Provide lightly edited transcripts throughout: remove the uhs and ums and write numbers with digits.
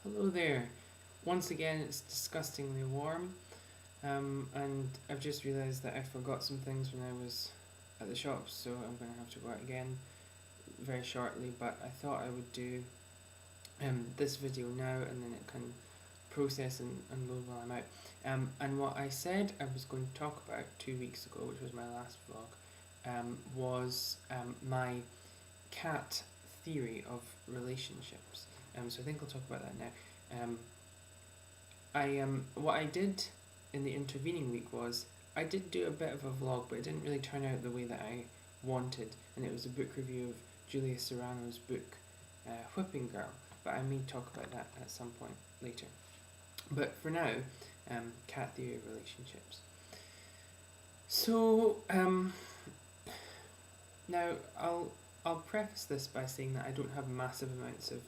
Hello there. Once again, it's disgustingly warm, and I've just realised that I forgot some things when I was at the shops, so I'm going to have to go out again very shortly. But I thought I would do this video now, and then it can process and load while I'm out. And what I said I was going to talk about 2 weeks ago, which was my last vlog, was my cat theory of relationships. So I think I'll talk about that now. What I did in the intervening week was I did do a bit of a vlog, but it didn't really turn out the way that I wanted, and it was a book review of Julia Serrano's book, Whipping Girl. But I may talk about that at some point later. But for now, cat theory of relationships. So now I'll preface this by saying that I don't have massive amounts of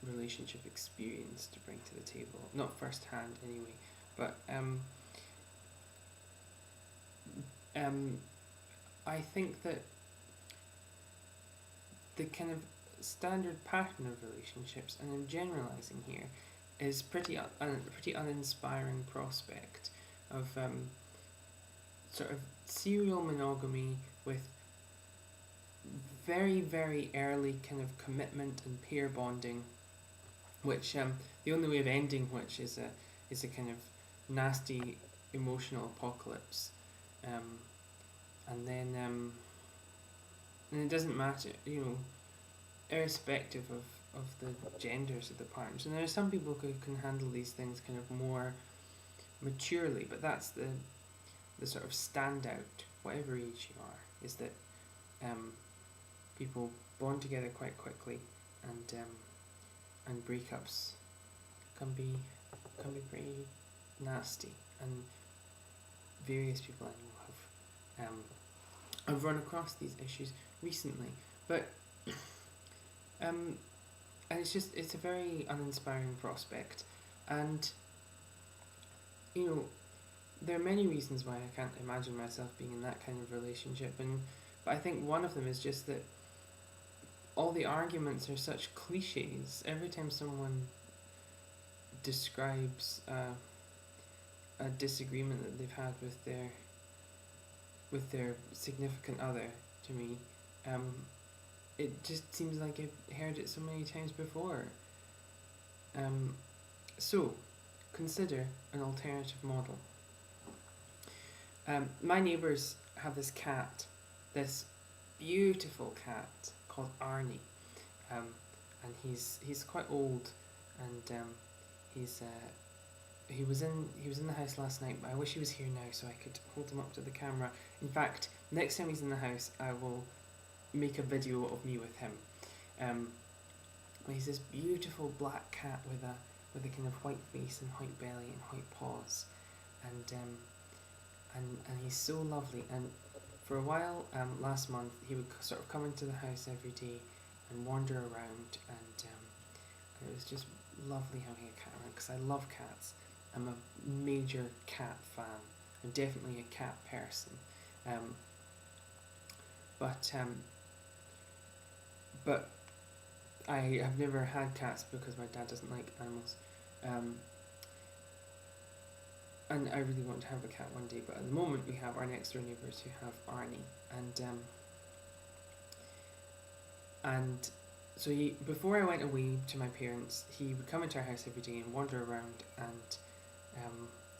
relationship experience to bring to the table, not firsthand anyway, but I think that the kind of standard pattern of relationships, and I'm generalising here, is pretty uninspiring prospect of sort of serial monogamy with very, very early kind of commitment and pair bonding, which the only way of ending which is a kind of nasty emotional apocalypse, and then and it doesn't matter, irrespective of the genders of the partners. And there are some people who can handle these things kind of more maturely, but that's the sort of standout, whatever age you are, is that people bond together quite quickly, and breakups can be pretty nasty. And various people I know have run across these issues recently, but and it's a very uninspiring prospect, and there are many reasons why I can't imagine myself being in that kind of relationship, but I think one of them is just that all the arguments are such cliches. Every time someone describes a disagreement that they've had with their significant other to me, it just seems like I've heard it so many times before. So consider an alternative model. My neighbours have this cat, this beautiful cat called Arnie, and he's quite old, and he was in the house last night, but I wish he was here now so I could hold him up to the camera. In fact, next time he's in the house, I will make a video of me with him. He's this beautiful black cat with a kind of white face and white belly and white paws, and he's so lovely. And for a while, last month, he would sort of come into the house every day and wander around, and it was just lovely having a cat around, because I love cats. I'm a major cat fan. I'm definitely a cat person. But I have never had cats because my dad doesn't like animals. And I really want to have a cat one day, but at the moment we have our next door neighbours who have Arnie, and so before I went away to my parents, he would come into our house every day and wander around, and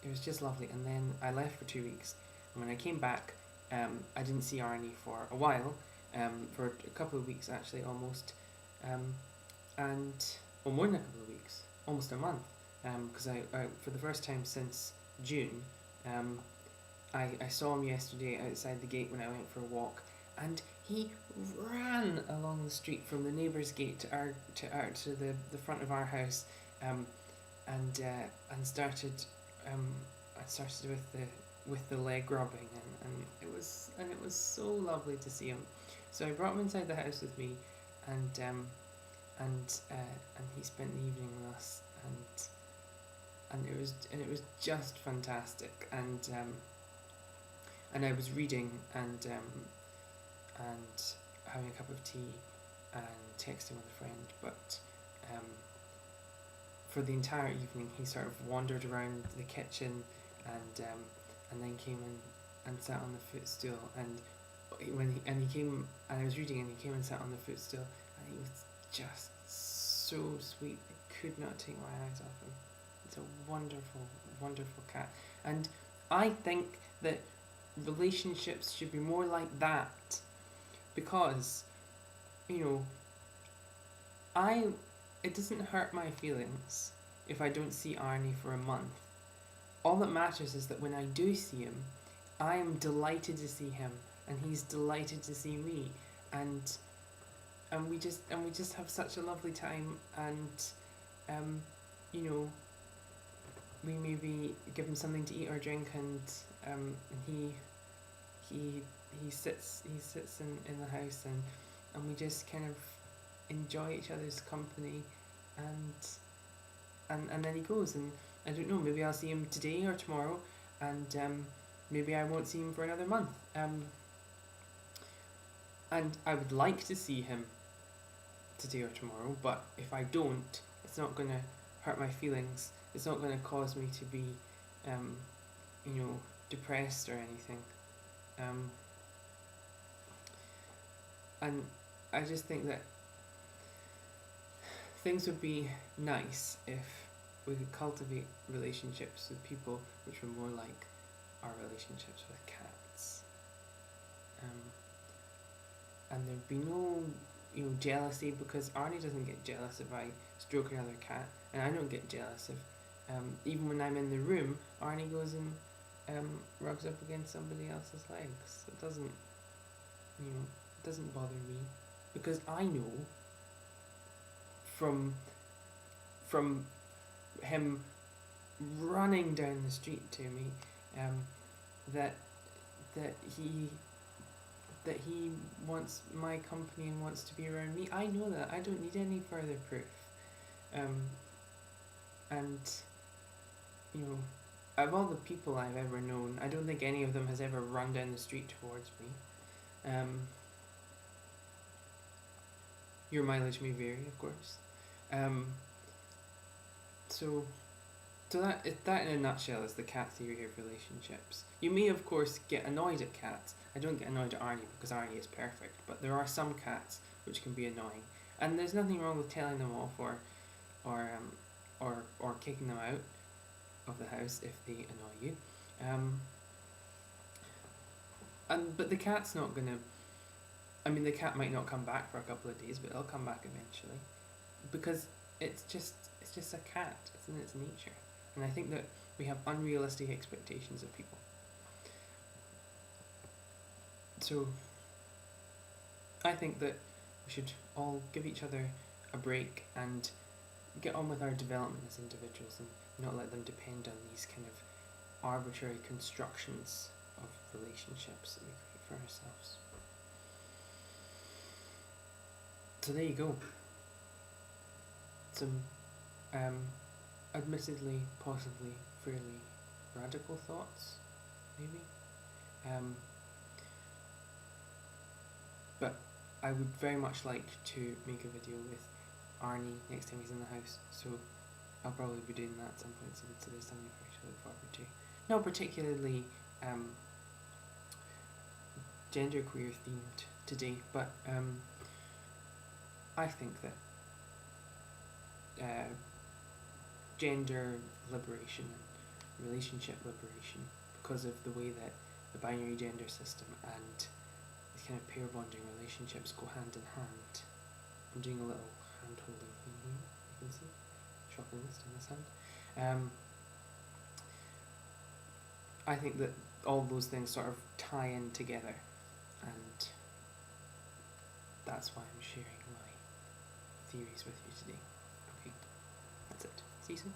it was just lovely. And then I left for 2 weeks, and when I came back, I didn't see Arnie for a while, for a couple of weeks actually, almost, more than a couple of weeks, almost a month, because I for the first time since June, I saw him yesterday outside the gate when I went for a walk, and he ran along the street from the neighbour's gate to the front of our house, and started with the leg rubbing, and it was so lovely to see him. So I brought him inside the house with me, and he spent the evening with us, and it was just fantastic. And I was reading and having a cup of tea and texting with a friend, but for the entire evening, he sort of wandered around the kitchen and then came and sat on the footstool. And he came, and I was reading, and he came and sat on the footstool, and he was just so sweet. I could not take my eyes off him. It's a wonderful, wonderful cat. And I think that relationships should be more like that, because, it doesn't hurt my feelings if I don't see Arnie for a month. All that matters is that when I do see him, I am delighted to see him, and he's delighted to see me, and we just have such a lovely time, and we maybe give him something to eat or drink, and he sits in the house, and we just kind of enjoy each other's company, and then he goes, and I don't know, maybe I'll see him today or tomorrow, and maybe I won't see him for another month, and I would like to see him today or tomorrow, but if I don't, it's not going to hurt my feelings, it's not going to cause me to be depressed or anything, and I just think that things would be nice if we could cultivate relationships with people which were more like our relationships with cats, and there'd be no jealousy, because Arnie doesn't get jealous if I stroke another cat, and I don't get jealous if even when I'm in the room, Arnie goes and rubs up against somebody else's legs. It doesn't bother me, because I know from him running down the street to me that he wants my company and wants to be around me. I know that. I don't need any further proof. And of all the people I've ever known, I don't think any of them has ever run down the street towards me. Your mileage may vary, of course. So that in a nutshell is the cat theory of relationships. You may, of course, get annoyed at cats. I don't get annoyed at Arnie, because Arnie is perfect, but there are some cats which can be annoying, and there's nothing wrong with telling them off or kicking them out of the house if they annoy you. But the cat's not gonna. I mean, the cat might not come back for a couple of days, but it'll come back eventually, because it's just a cat. It's in its nature, and I think that we have unrealistic expectations of people. So I think that we should all give each other a break and get on with our development as individuals, and not let them depend on these kind of arbitrary constructions of relationships that we create for ourselves. So there you go. Some admittedly, possibly fairly radical thoughts, maybe. But I would very much like to make a video with Arnie next time he's in the house, so I'll probably be doing that at some point, so there's something for you to look forward to. Not particularly genderqueer themed today, but I think that gender liberation and relationship liberation, because of the way that the binary gender system and the kind of pair bonding relationships go hand in hand. I'm doing a little hand holding thing here, you can see, shopping list in this hand. I think that all those things sort of tie in together, and that's why I'm sharing my theories with you today. Okay, that's it. See you soon.